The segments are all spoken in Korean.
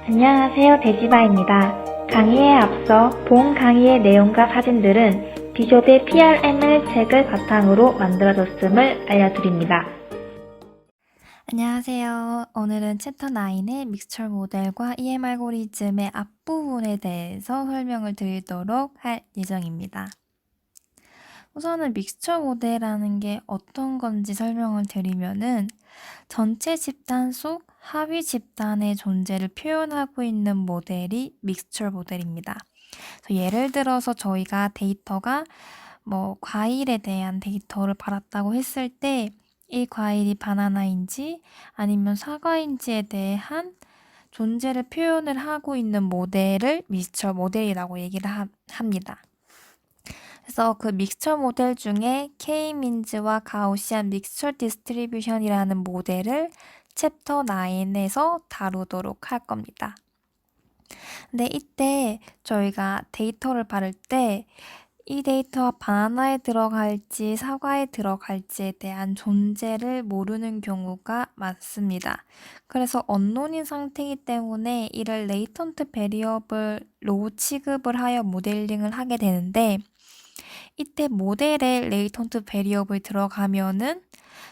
안녕하세요. 데지바입니다. 강의에 앞서 본 강의의 내용과 사진들은 비쇼대 PRML 책을 바탕으로 만들어졌음을 알려드립니다. 안녕하세요. 오늘은 챕터 9의 믹스처 모델과 EM 알고리즘의 앞부분에 대해서 설명을 드리도록 할 예정입니다. 우선은 믹스처 모델이라는 게 어떤 건지 설명을 드리면은 전체 집단 속 하위 집단의 존재를 표현하고 있는 모델이 믹스처 모델입니다. 예를 들어서 저희가 데이터가 과일에 대한 데이터를 받았다고 했을 때 이 과일이 바나나인지 아니면 사과인지에 대한 존재를 표현을 하고 있는 모델을 믹스처 모델이라고 얘기를 합니다. 그래서 그 믹스처 모델 중에 K-민즈와 가우시안 믹스처 디스트리뷰션이라는 모델을 챕터 9에서 다루도록 할 겁니다. 근데 이때 저희가 데이터를 받을 때 이 데이터가 바나나에 들어갈지 사과에 들어갈지에 대한 존재를 모르는 경우가 많습니다. 그래서 언론인 상태이기 때문에 이를 레이턴트 베리어블로 취급을 하여 모델링을 하게 되는데 이때 모델에 레이턴트 베리어블이 들어가면은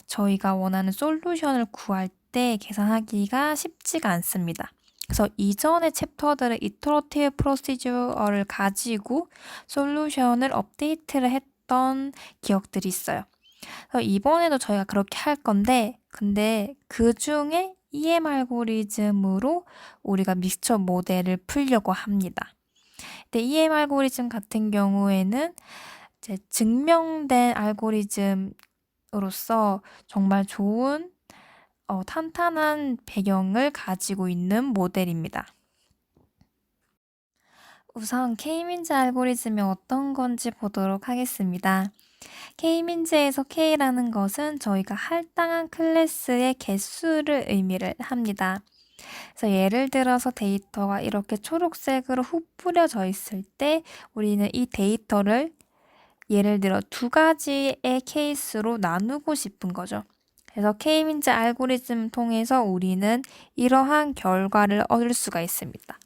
저희가 원하는 솔루션을 구할 때 계산하기가 쉽지가 않습니다. 그래서 이전의 챕터들은 이터러티브 프로시저를 가지고 솔루션을 업데이트를 했던 기억들이 있어요. 그래서 이번에도 저희가 그렇게 할 건데 근데 그 중에 EM 알고리즘으로 우리가 믹스처 모델을 풀려고 합니다. 근데 EM 알고리즘 같은 경우에는 이제 증명된 알고리즘으로서 정말 좋은 탄탄한 배경을 가지고 있는 모델입니다. 우선 K-민즈 알고리즘이 어떤 건지 보도록 하겠습니다. K-민즈에서 K라는 것은 저희가 할당한 클래스의 개수를 의미를 합니다. 그래서 예를 들어서 데이터가 이렇게 초록색으로 후 뿌려져 있을 때 우리는 이 데이터를 예를 들어 두 가지의 케이스로 나누고 싶은 거죠. 그래서 K-민즈 알고리즘 통해서 우리는 이러한 결과를 얻을 수가 있습니다.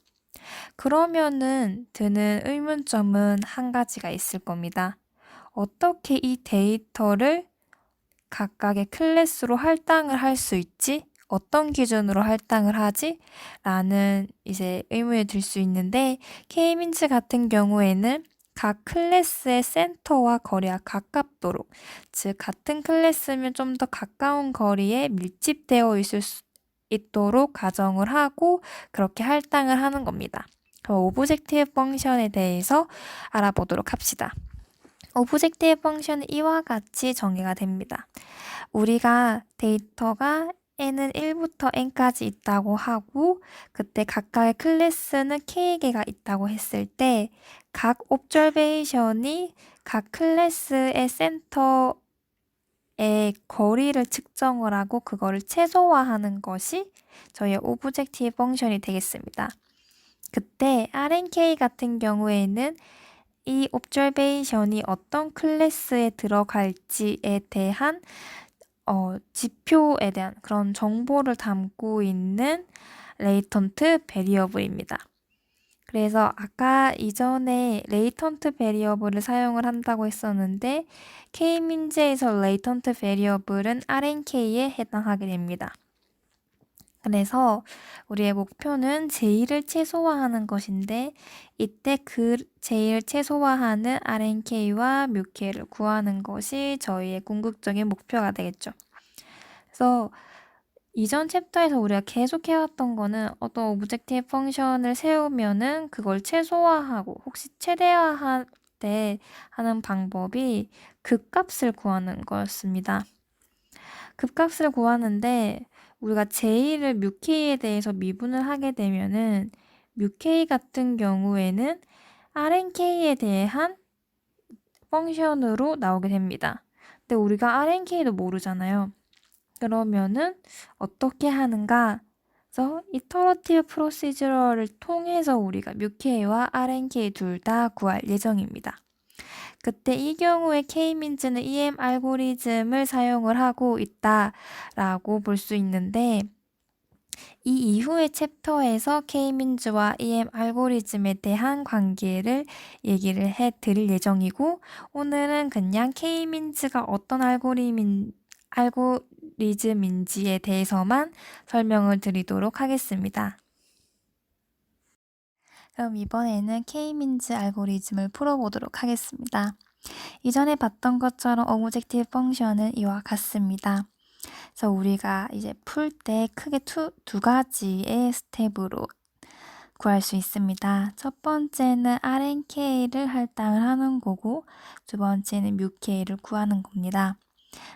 그러면은 드는 의문점은 한 가지가 있을 겁니다. 어떻게 이 데이터를 각각의 클래스로 할당을 할 수 있지? 어떤 기준으로 할당을 하지? 라는 이제 의문이 들 수 있는데 K-민즈 같은 경우에는 각 클래스의 센터와 거리가 가깝도록, 즉 같은 클래스면 좀 더 가까운 거리에 밀집되어 있을 수 있도록 가정을 하고 그렇게 할당을 하는 겁니다. 그럼 오브젝티브 펑션에 대해서 알아보도록 합시다. 오브젝티브 펑션은 이와 같이 전개가 됩니다. 우리가 데이터가 n은 1부터 n까지 있다고 하고 그때 각각의 클래스는 k개가 있다고 했을 때 각 옵저베이션이 각 클래스의 센터의 거리를 측정을 하고 그거를 최소화하는 것이 저희의 오브젝티브 펑션이 되겠습니다. 그때 RNK 같은 경우에는 이 옵저베이션이 어떤 클래스에 들어갈지에 대한 지표에 대한 그런 정보를 담고 있는 레이턴트 베리어블입니다. 그래서 아까 이전에 레이턴트 베리어블을 사용을 한다고 했었는데 K-민즈에서 레이턴트 베리어블은 RNK에 해당하게 됩니다. 그래서 우리의 목표는 J를 최소화하는 것인데 이때 그 J를 최소화하는 RNK와 뮤K를 구하는 것이 저희의 궁극적인 목표가 되겠죠. 그래서 이전 챕터에서 우리가 계속 해왔던 거는 어떤 오브젝티브 펑션을 세우면은 그걸 최소화하고 혹시 최대화할 때 하는 방법이 급값을 구하는 거였습니다. 급값을 구하는데 우리가 J를 뮤K에 대해서 미분을 하게 되면은 뮤K 같은 경우에는 RNK에 대한 펑션으로 나오게 됩니다. 근데 우리가 RNK도 모르잖아요. 그러면은 어떻게 하는가? 그래서 이터러티브 프로시저를 통해서 우리가 뮤K와 RNK 둘 다 구할 예정입니다. 그때 이 경우에 K-민즈는 EM 알고리즘을 사용을 하고 있다라고 볼 수 있는데 이 이후의 챕터에서 K민즈와 EM 알고리즘에 대한 관계를 얘기를 해드릴 예정이고, 오늘은 그냥 K민즈가 어떤 알고리즘인지에 대해서만 설명을 드리도록 하겠습니다. 그럼 이번에는 K민즈 알고리즘을 풀어보도록 하겠습니다. 이전에 봤던 것처럼 오브젝티브 펑션은 이와 같습니다. 그래서 우리가 이제 풀 때 크게 두 가지의 스텝으로 구할 수 있습니다. 첫 번째는 RNK를 할당을 하는 거고, 두 번째는 뮤K를 구하는 겁니다.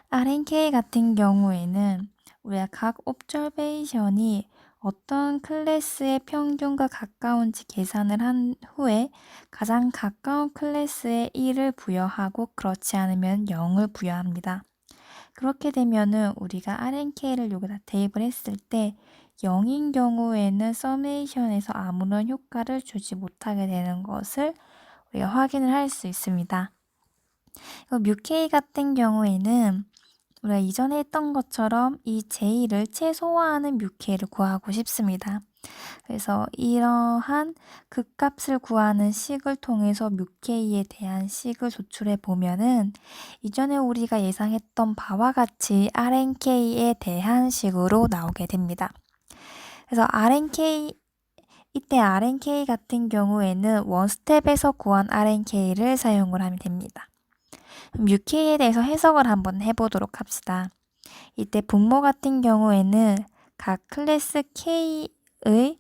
RNK 같은 경우에는 우리가 각 옵저베이션이 어떤 클래스의 평균과 가까운지 계산을 한 후에 가장 가까운 클래스에 1을 부여하고 그렇지 않으면 0을 부여합니다. 그렇게 되면은 우리가 RNK를 여기다 대입을 했을 때 0인 경우에는 서메이션에서 아무런 효과를 주지 못하게 되는 것을 우리가 확인을 할 수 있습니다. 뮤K 같은 경우에는 우리가 이전에 했던 것처럼 이 J를 최소화하는 뮤K를 구하고 싶습니다. 그래서 이러한 극값을 구하는 식을 통해서 뮤K에 대한 식을 도출해 보면은 이전에 우리가 예상했던 바와 같이 RNK에 대한 식으로 나오게 됩니다. 그래서 이때 RNK 같은 경우에는 원스텝에서 구한 RNK를 사용을 하면 됩니다. 뮤K에 대해서 해석을 한번 해보도록 합시다. 이때 분모 같은 경우에는 각 클래스 K의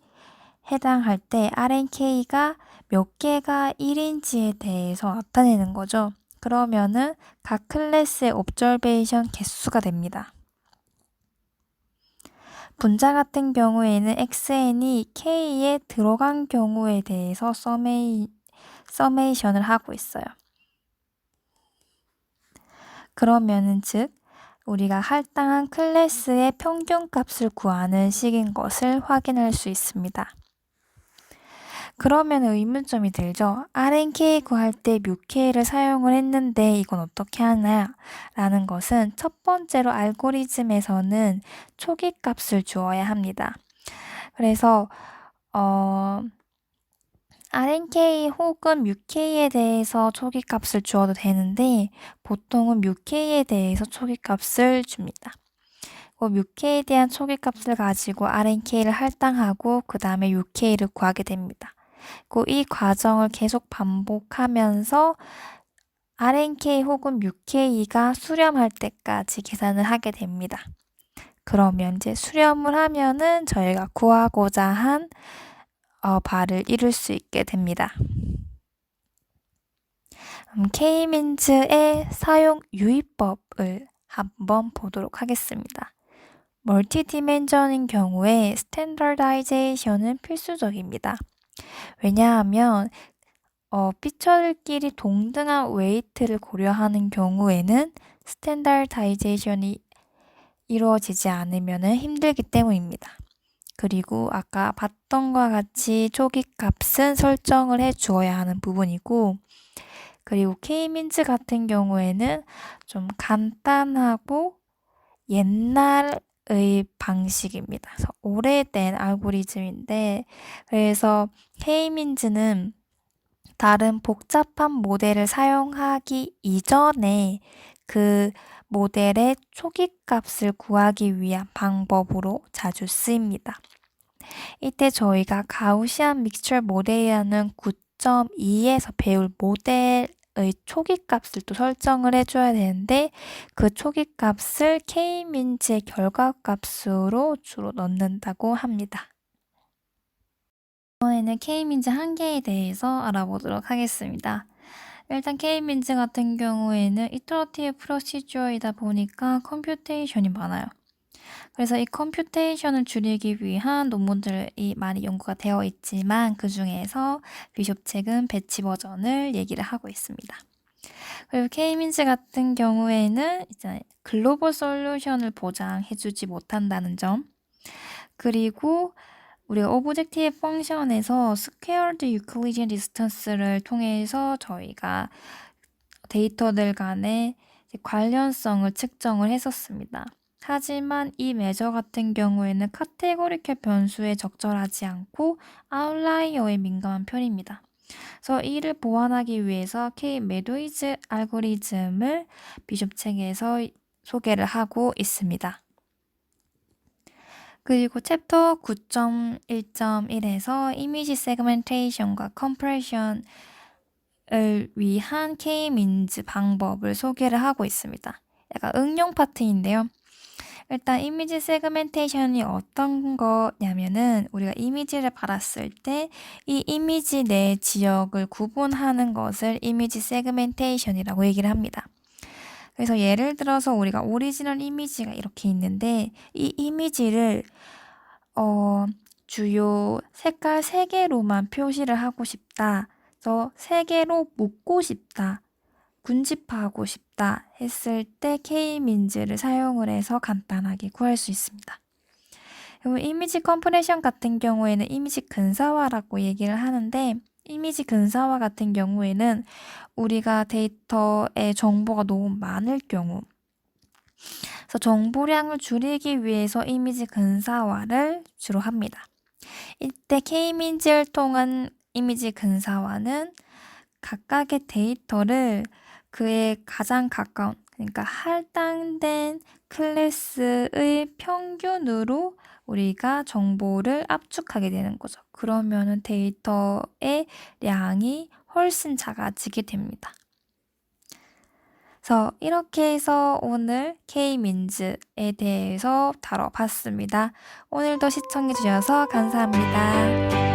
해당할 때 RNK가 몇 개가 1인지에 대해서 나타내는 거죠. 그러면은 각 클래스의 옵저베이션 개수가 됩니다. 분자 같은 경우에는 xn이 k에 들어간 경우에 대해서 서메이션을 하고 있어요. 그러면은 즉 우리가 할당한 클래스의 평균값을 구하는 식인 것을 확인할 수 있습니다. 그러면 의문점이 들죠. RNK 구할 때 뮤K를 사용을 했는데 이건 어떻게 하나? 라는 것은 첫 번째로 알고리즘에서는 초기값을 주어야 합니다. 그래서 RNK 혹은 뮤K에 대해서 초기값을 주어도 되는데 보통은 뮤K에 대해서 초기값을 줍니다. 뮤K에 대한 초기값을 가지고 RNK를 할당하고 그 다음에 UK를 구하게 됩니다. 이 과정을 계속 반복하면서 RNK 혹은 뮤K가 수렴할 때까지 계산을 하게 됩니다. 그러면 이제 수렴을 하면은 저희가 구하고자 한 바를 이룰 수 있게 됩니다. K민즈의 사용 유의법을 한번 보도록 하겠습니다. 멀티디멘전인 경우에 스탠더다이제이션은 필수적입니다. 왜냐하면 피처들끼리 동등한 웨이트를 고려하는 경우에는 스탠더다이제이션이 이루어지지 않으면 힘들기 때문입니다. 그리고 아까 봤던 것과 같이 초기값은 설정을 해 주어야 하는 부분이고, 그리고 K민즈 같은 경우에는 좀 간단하고 옛날의 방식입니다. 그래서 오래된 알고리즘인데, 그래서 K민즈는 다른 복잡한 모델을 사용하기 이전에 그 모델의 초기값을 구하기 위한 방법으로 자주 쓰입니다. 이때 저희가 가우시안 믹스처 모델이라는 9.2에서 배울 모델의 초기값을 또 설정을 해줘야 되는데 그 초기값을 K민즈의 결과값으로 주로 넣는다고 합니다. 이번에는 K민즈 한계에 대해서 알아보도록 하겠습니다. 일단 K민즈 같은 경우에는 이터러티브 프로시저이다 보니까 컴퓨테이션이 많아요. 그래서 이 컴퓨테이션을 줄이기 위한 논문들이 많이 연구가 되어 있지만 그 중에서 비숍 책은 배치 버전을 얘기를 하고 있습니다. 그리고 K민즈 같은 경우에는 이제 글로벌 솔루션을 보장해주지 못한다는 점, 그리고 우리가 오브젝티브 펑션에서 스퀘어드 유클리디안 디스턴스를 통해서 저희가 데이터들 간의 관련성을 측정을 했었습니다. 하지만 이 메저 같은 경우에는 카테고리컬 변수에 적절하지 않고 아웃라이어에 민감한 편입니다. 그래서 이를 보완하기 위해서 K 메도이즈 알고리즘을 비숍 책에서 소개를 하고 있습니다. 그리고 챕터 9.1.1에서 이미지 세그멘테이션과 컴프레션을 위한 K-민즈 방법을 소개를 하고 있습니다. 약간 응용 파트인데요. 일단 이미지 세그멘테이션이 어떤 거냐면은 우리가 이미지를 받았을 때 이 이미지 내 지역을 구분하는 것을 이미지 세그멘테이션이라고 얘기를 합니다. 그래서 예를 들어서 우리가 오리지널 이미지가 이렇게 있는데 이 이미지를 주요 색깔 3개로만 표시를 하고 싶다. 그래서 3개로 묶고 싶다. 군집화하고 싶다 했을 때 K-민즈를 사용을 해서 간단하게 구할 수 있습니다. 그리고 이미지 컴프레션 같은 경우에는 이미지 근사화라고 얘기를 하는데 이미지 근사화 같은 경우에는 우리가 데이터에 정보가 너무 많을 경우 그래서 정보량을 줄이기 위해서 이미지 근사화를 주로 합니다. 이때 K-민즈를 통한 이미지 근사화는 각각의 데이터를 그에 가장 가까운 그러니까 할당된 클래스의 평균으로 우리가 정보를 압축하게 되는 거죠. 그러면은 데이터의 양이 훨씬 작아지게 됩니다. 그래서 이렇게 해서 오늘 K-민즈에 대해서 다뤄봤습니다. 오늘도 시청해주셔서 감사합니다.